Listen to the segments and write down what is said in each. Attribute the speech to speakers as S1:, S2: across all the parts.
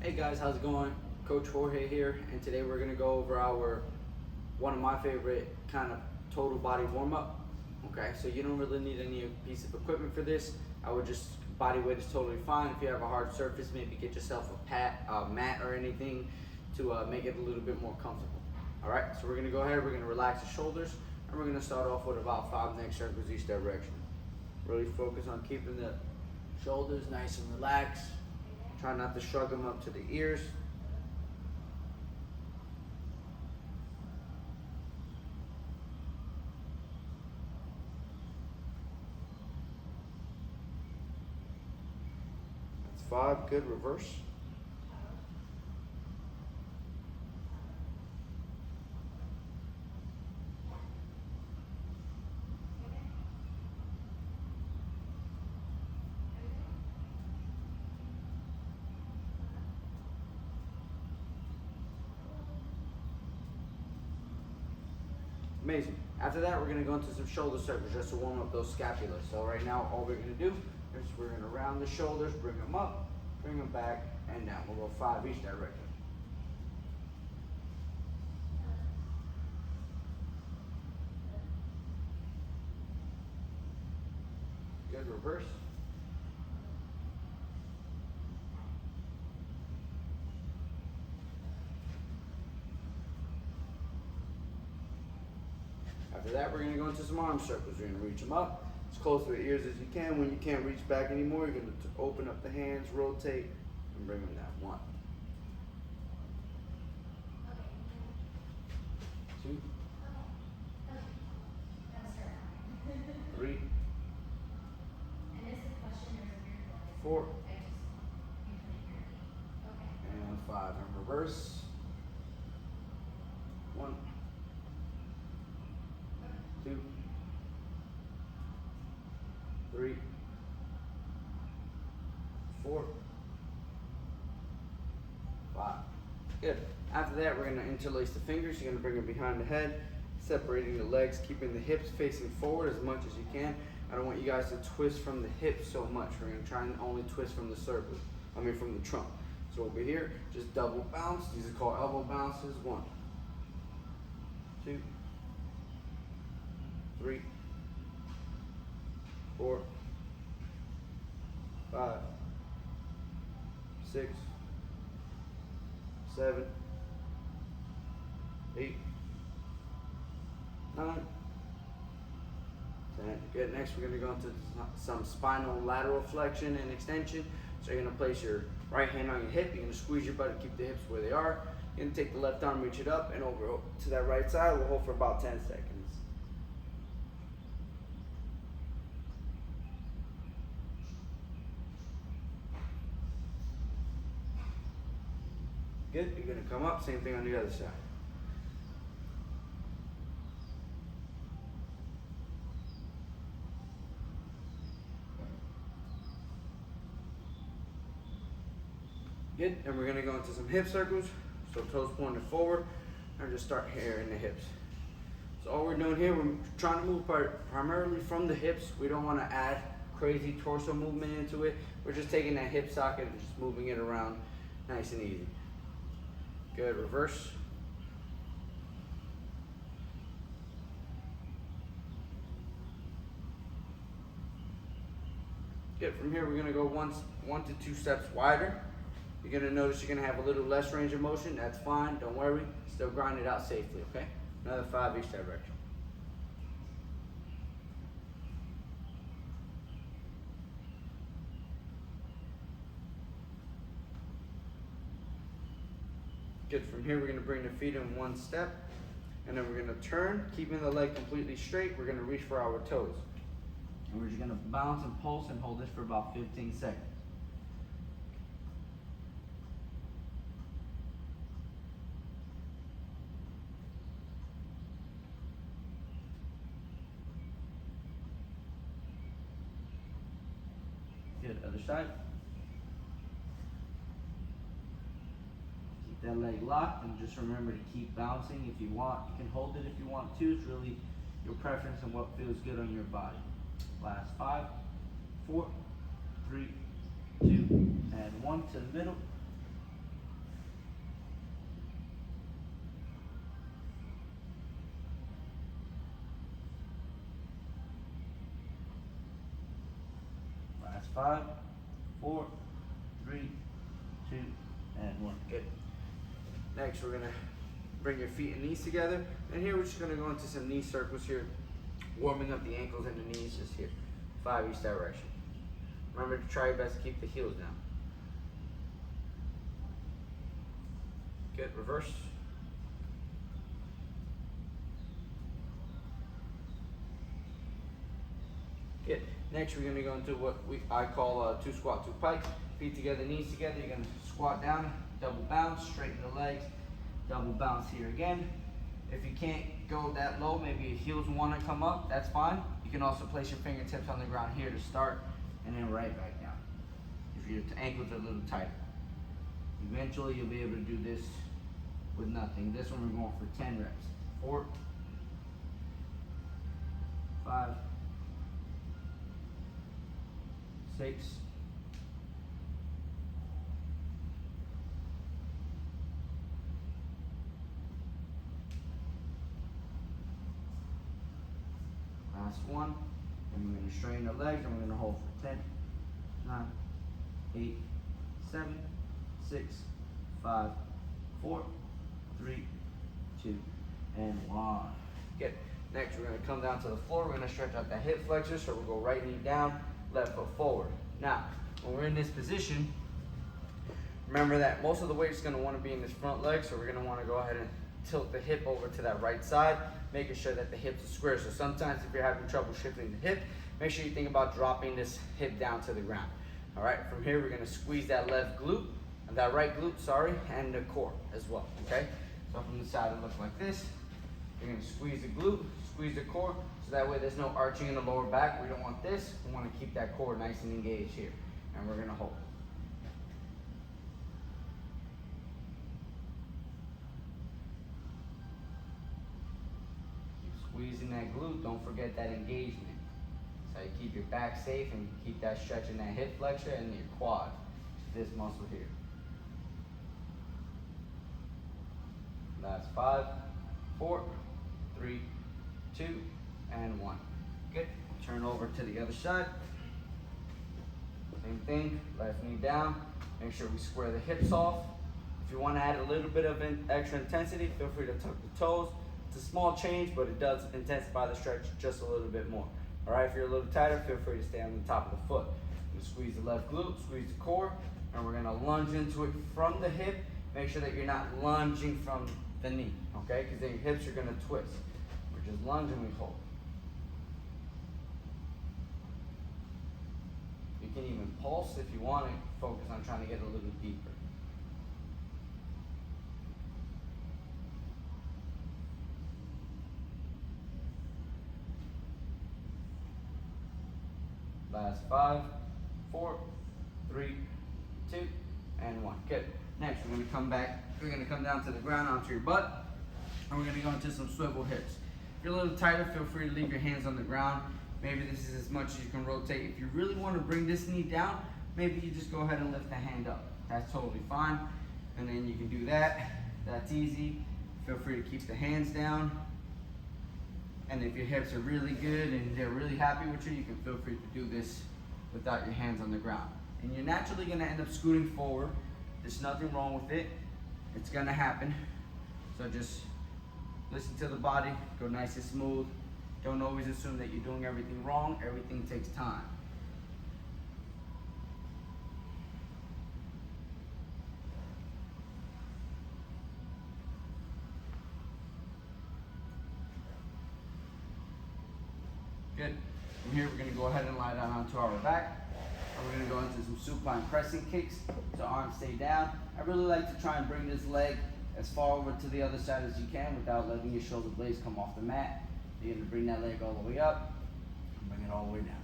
S1: Hey guys, how's it going? Coach Jorge here, and today we're gonna go over one of my favorite kind of total body warm up. Okay, so you don't really need any piece of equipment for this. I would just body weight is totally fine. If you have a hard surface, maybe get yourself a mat or anything to make it a little bit more comfortable. All right, so we're gonna go ahead. We're gonna relax the shoulders, and we're gonna start off with about 5 neck circles each direction. Really focus on keeping the shoulders nice and relaxed. Try not to shrug them up to the ears. That's 5, good, reverse. Amazing. After that, we're gonna go into some shoulder circles just to warm up those scapulas. So right now, all we're gonna do is we're gonna round the shoulders, bring them up, bring them back, and down. We'll go 5 each direction. Good, reverse. After that, we're gonna go into some arm circles. You're gonna reach them up as close to the ears as you can. When you can't reach back anymore, you're gonna open up the hands, rotate, and bring them down. 1, 2, 3, 4, and 5. And reverse. 1, 2, 3, 4, 5. Good. After that, we're going to interlace the fingers. You're going to bring them behind the head, separating the legs, keeping the hips facing forward as much as you can. I don't want you guys to twist from the hips so much. We're going to try and only twist from the from the trunk. So over here, just double bounce. These are called elbow bounces. 1, 2, 3, 4, 5, 6, 7, 8, 9, 10. Good. Next, we're going to go into some spinal lateral flexion and extension. So you're going to place your right hand on your hip. You're going to squeeze your butt and keep the hips where they are. You're going to take the left arm, reach it up and over to that right side. We'll hold for about 10 seconds. Good. You're going to come up. Same thing on the other side. Good. And we're going to go into some hip circles. So toes pointed forward and just start here in the hips. So all we're doing here, we're trying to move primarily from the hips. We don't want to add crazy torso movement into it. We're just taking that hip socket and just moving it around nice and easy. Good, reverse. Good, from here we're gonna go one to 2 steps wider. You're gonna notice you're gonna have a little less range of motion. That's fine, don't worry. Still grind it out safely, okay? Another 5 each direction. Good, from here we're gonna bring the feet in 1 step, and then we're gonna turn, keeping the leg completely straight. We're gonna reach for our toes. And we're just gonna bounce and pulse and hold this for about 15 seconds. Good, other side. Keep that leg locked and just remember to keep bouncing. If you want, you can hold it if you want to. It's really your preference and what feels good on your body. Last 5, 4, 3, 2, and 1 to the middle.
S2: 5, 4, 3, 2, and 1.
S1: Good. Next, we're gonna bring your feet and knees together. And here we're just gonna go into some knee circles here, warming up the ankles and the knees just here. 5 each direction. Remember to try your best to keep the heels down. Good, reverse. Good. Next, we're gonna go into what I call 2 squat, 2 pike. Feet together, knees together. You're gonna squat down, double bounce, straighten the legs, double bounce here again. If you can't go that low, maybe your heels wanna come up, that's fine. You can also place your fingertips on the ground here to start, and then right back down. If your ankles are a little tighter. Eventually, you'll be able to do this with nothing. This one we're going for 10 reps. 4, 5, 6, 1, and we're going to straighten the legs, and we're going to hold for 10, 9, 8, 7, 6, 5, 4, 3, 2, and 1. Good. Next, we're going to come down to the floor. We're going to stretch out the hip flexor, so we'll go right knee down, left foot forward. Now, when we're in this position, remember that most of the weight is going to want to be in this front leg, so we're going to want to go ahead and tilt the hip over to that right side, making sure that the hips are square. So sometimes if you're having trouble shifting the hip, make sure you think about dropping this hip down to the ground. All right, from here we're gonna squeeze that left glute, that right glute, sorry, and the core as well, okay? So from the side it looks like this. You're gonna squeeze the glute, squeeze the core, so that way there's no arching in the lower back. We don't want this. We wanna keep that core nice and engaged here. And we're gonna hold. Squeezing that glute, don't forget that engagement. So you keep your back safe and keep that stretch in that hip flexor and your quad, this muscle here. Last 5, 4, 3, 2, and 1. Good. Turn over to the other side. Same thing, left knee down. Make sure we square the hips off. If you want to add a little bit of extra intensity, feel free to tuck the toes. It's a small change, but it does intensify the stretch just a little bit more. All right, if you're a little tighter, feel free to stay on the top of the foot. You squeeze the left glute, squeeze the core, and we're gonna lunge into it from the hip. Make sure that you're not lunging from the knee, okay? Because then your hips are gonna twist. We're just lunging, we hold. You can even pulse if you want to focus on trying to get a little deeper. Last 5, 4, 3, 2, and 1. Good. Next, we're going to come back. We're going to come down to the ground onto your butt, and we're going to go into some swivel hips. If you're a little tighter, feel free to leave your hands on the ground. Maybe this is as much as you can rotate. If you really want to bring this knee down, maybe you just go ahead and lift the hand up. That's totally fine. And then you can do that. That's easy. Feel free to keep the hands down. And if your hips are really good and they're really happy with you, you can feel free to do this without your hands on the ground. And you're naturally gonna end up scooting forward. There's nothing wrong with it. It's gonna happen. So just listen to the body, go nice and smooth. Don't always assume that you're doing everything wrong. Everything takes time. Good. From here, we're going to go ahead and lie down onto our back. And we're going to go into some supine pressing kicks. So arms stay down. I really like to try and bring this leg as far over to the other side as you can without letting your shoulder blades come off the mat. You're going to bring that leg all the way up and bring it all the way down.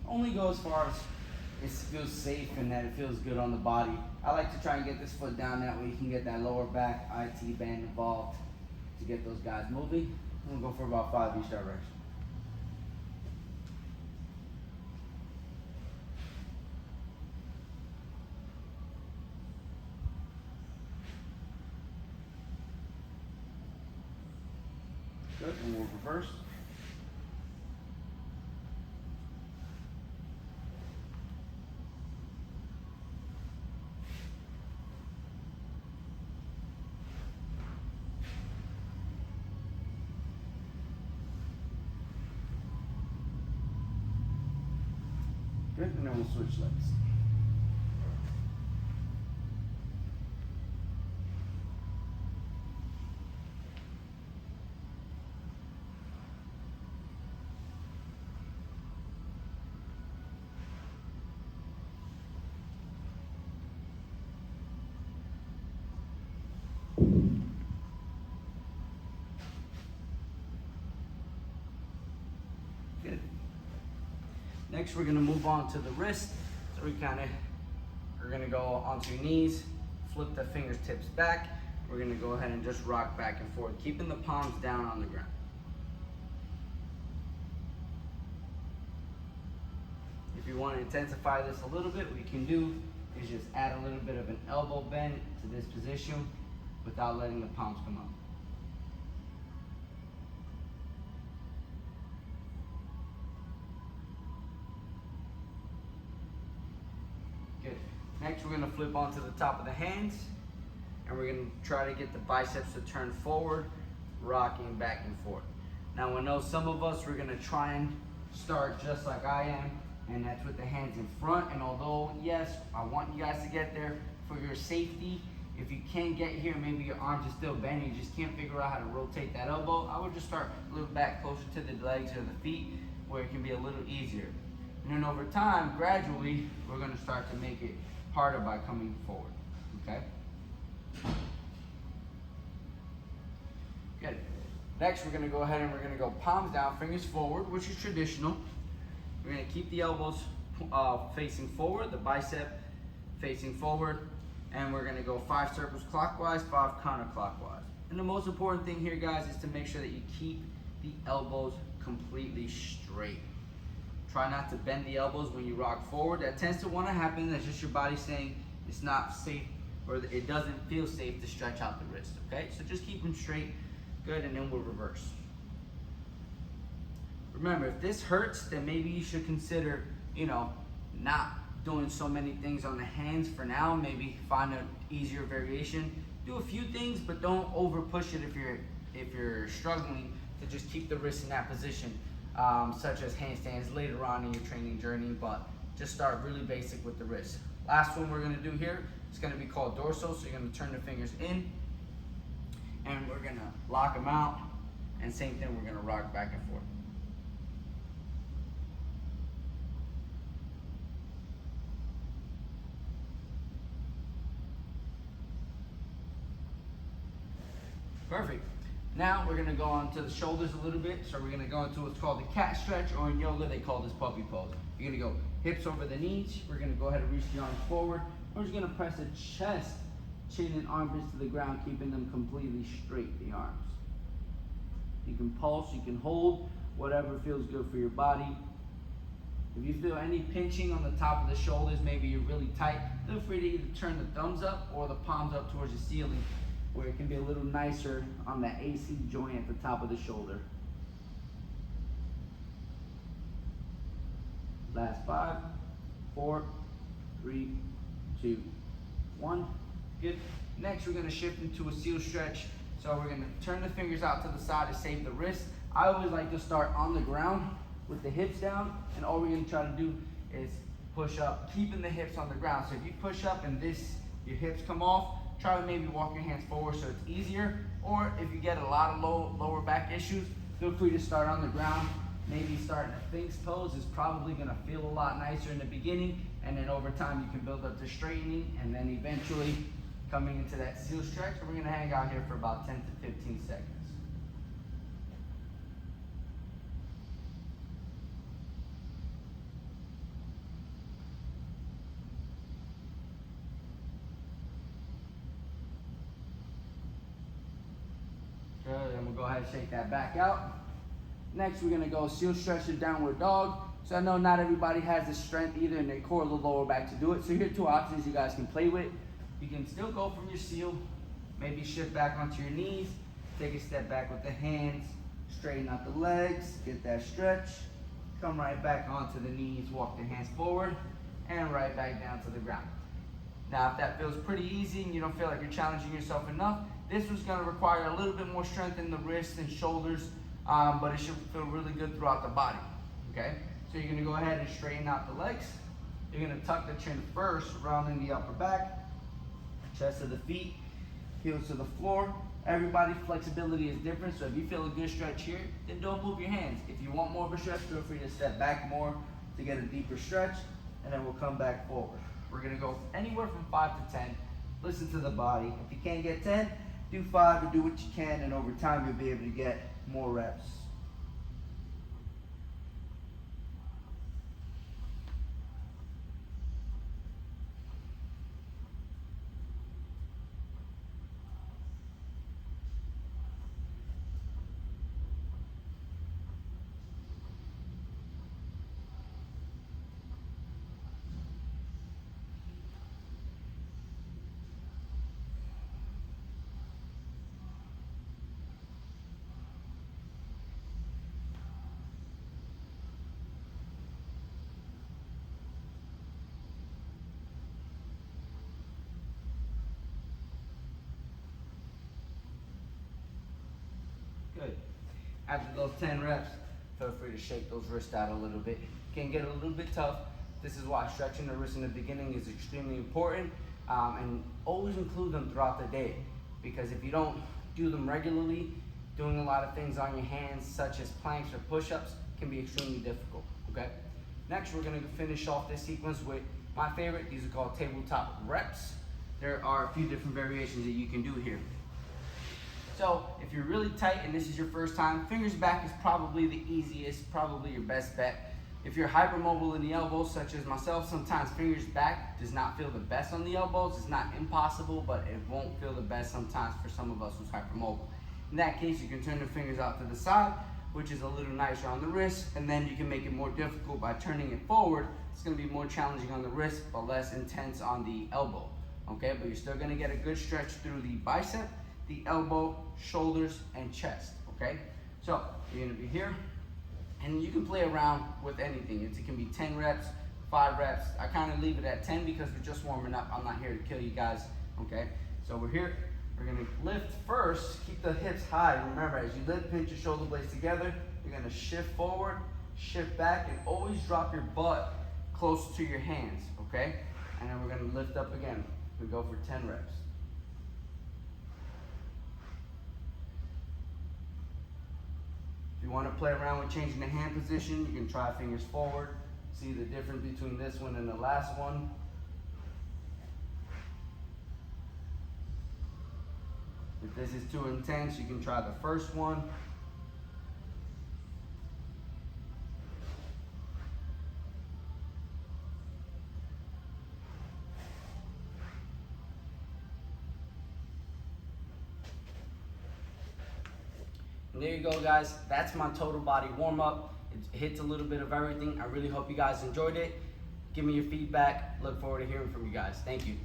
S1: Only go as far as it feels safe and that it feels good on the body. I like to try and get this foot down, that way you can get that lower back IT band involved to get those guys moving. I'm going to go for about 5 each direction. Good, and we'll reverse.
S2: Good, and then we'll switch legs.
S1: Good. Next, we're gonna move on to the wrist. So we we're gonna go onto your knees, flip the fingertips back. We're gonna go ahead and just rock back and forth, keeping the palms down on the ground. If you want to intensify this a little bit, what you can do is just add a little bit of an elbow bend to this position without letting the palms come up. Good. Next, we're going to flip onto the top of the hands, and we're going to try to get the biceps to turn forward, rocking back and forth. Now, I know some of us, we're going to try and start just like I am, and that's with the hands in front. And although, yes, I want you guys to get there for your safety, if you can't get here, maybe your arms are still bending, you just can't figure out how to rotate that elbow, I would just start a little back closer to the legs or the feet, where it can be a little easier. And then over time, gradually, we're gonna start to make it harder by coming forward, okay? Good. Next, we're gonna go ahead and we're gonna go palms down, fingers forward, which is traditional. We're gonna keep the elbows facing forward, the bicep facing forward, and we're gonna go 5 circles clockwise, 5 counterclockwise. And the most important thing here, guys, is to make sure that you keep the elbows completely straight. Try not to bend the elbows when you rock forward. That tends to want to happen. That's just your body saying it's not safe, or it doesn't feel safe to stretch out the wrist, okay? So just keep them straight. Good, and then we'll reverse. Remember, if this hurts, then maybe you should consider, not doing so many things on the hands for now. Maybe find an easier variation. Do a few things, but don't over push it if you're struggling to just keep the wrist in that position, such as handstands later on in your training journey. But just start really basic with the wrist. Last one we're gonna do here is gonna be called dorsal. So you're gonna turn the fingers in, and we're gonna lock them out, and same thing, we're gonna rock back and forth. Perfect. Now we're gonna go on to the shoulders a little bit. So we're gonna go into what's called the cat stretch, or in yoga they call this puppy pose. You're gonna go hips over the knees. We're gonna go ahead and reach the arms forward. We're just gonna press the chest, chin and armpits to the ground, keeping them completely straight, the arms. You can pulse, you can hold, whatever feels good for your body. If you feel any pinching on the top of the shoulders, maybe you're really tight, feel free to either turn the thumbs up or the palms up towards the ceiling, where it can be a little nicer on that AC joint at the top of the shoulder. Last 5, 4, 3, 2, 1. Good. Next, we're gonna shift into a seal stretch. So we're gonna turn the fingers out to the side to save the wrist. I always like to start on the ground with the hips down, and all we're gonna try to do is push up, keeping the hips on the ground. So if you push up and your hips come off, try to maybe walk your hands forward so it's easier. Or if you get a lot of lower back issues, feel free to start on the ground. Maybe starting a Sphinx pose is probably gonna feel a lot nicer in the beginning, and then over time you can build up to straightening, and then eventually coming into that seal stretch. And we're gonna hang out here for about 10 to 15 seconds. Good, and we'll go ahead and shake that back out. Next, we're gonna go seal stretch to downward dog. So I know not everybody has the strength either in their core or the lower back to do it. So here are 2 options you guys can play with. You can still go from your seal, maybe shift back onto your knees, take a step back with the hands, straighten out the legs, get that stretch, come right back onto the knees, walk the hands forward, and right back down to the ground. Now, if that feels pretty easy and you don't feel like you're challenging yourself enough, this was gonna require a little bit more strength in the wrists and shoulders, but it should feel really good throughout the body, okay? So you're gonna go ahead and straighten out the legs, You're gonna tuck the chin first, rounding the upper back, chest to the feet, heels to the floor. Everybody's flexibility is different, so if you feel a good stretch here, then don't move your hands. If you want more of a stretch, feel free to step back more to get a deeper stretch, and then we'll come back forward. We're gonna go anywhere from 5 to 10. Listen to the body. If you can't get 10, do 5 and do what you can, and over time you'll be able to get more reps. Good. After those 10 reps, feel free to shake those wrists out a little bit. Can get a little bit tough. This is why stretching the wrists in the beginning is extremely important, and always include them throughout the day, because if you don't do them regularly, doing a lot of things on your hands, such as planks or push-ups, can be extremely difficult, okay? Next, we're gonna finish off this sequence with my favorite. These are called tabletop reps. There are a few different variations that you can do here. So if you're really tight and this is your first time, fingers back is probably the easiest, probably your best bet. If you're hypermobile in the elbows, such as myself, sometimes fingers back does not feel the best on the elbows. It's not impossible, but it won't feel the best sometimes for some of us who's hypermobile. In that case, you can turn the fingers out to the side, which is a little nicer on the wrist, and then you can make it more difficult by turning it forward. It's gonna be more challenging on the wrist, but less intense on the elbow, okay? But you're still gonna get a good stretch through the bicep, the elbow, shoulders, and chest, okay? So you're gonna be here, and you can play around with anything. It can be 10 reps, 5 reps. I kind of leave it at 10 because we're just warming up. I'm not here to kill you guys, okay? So we're here, we're gonna lift first, keep the hips high. Remember, as you lift, pinch your shoulder blades together, you're gonna shift forward, shift back, and always drop your butt close to your hands, okay? And then we're gonna lift up again. We go for 10 reps. If you want to play around with changing the hand position, you can try fingers forward. See the difference between this one and the last one. If this is too intense, you can try the first one. And there you go, guys. That's my total body warm-up. It hits a little bit of everything. I really hope you guys enjoyed it. Give me your feedback. Look forward to hearing from you guys. Thank you.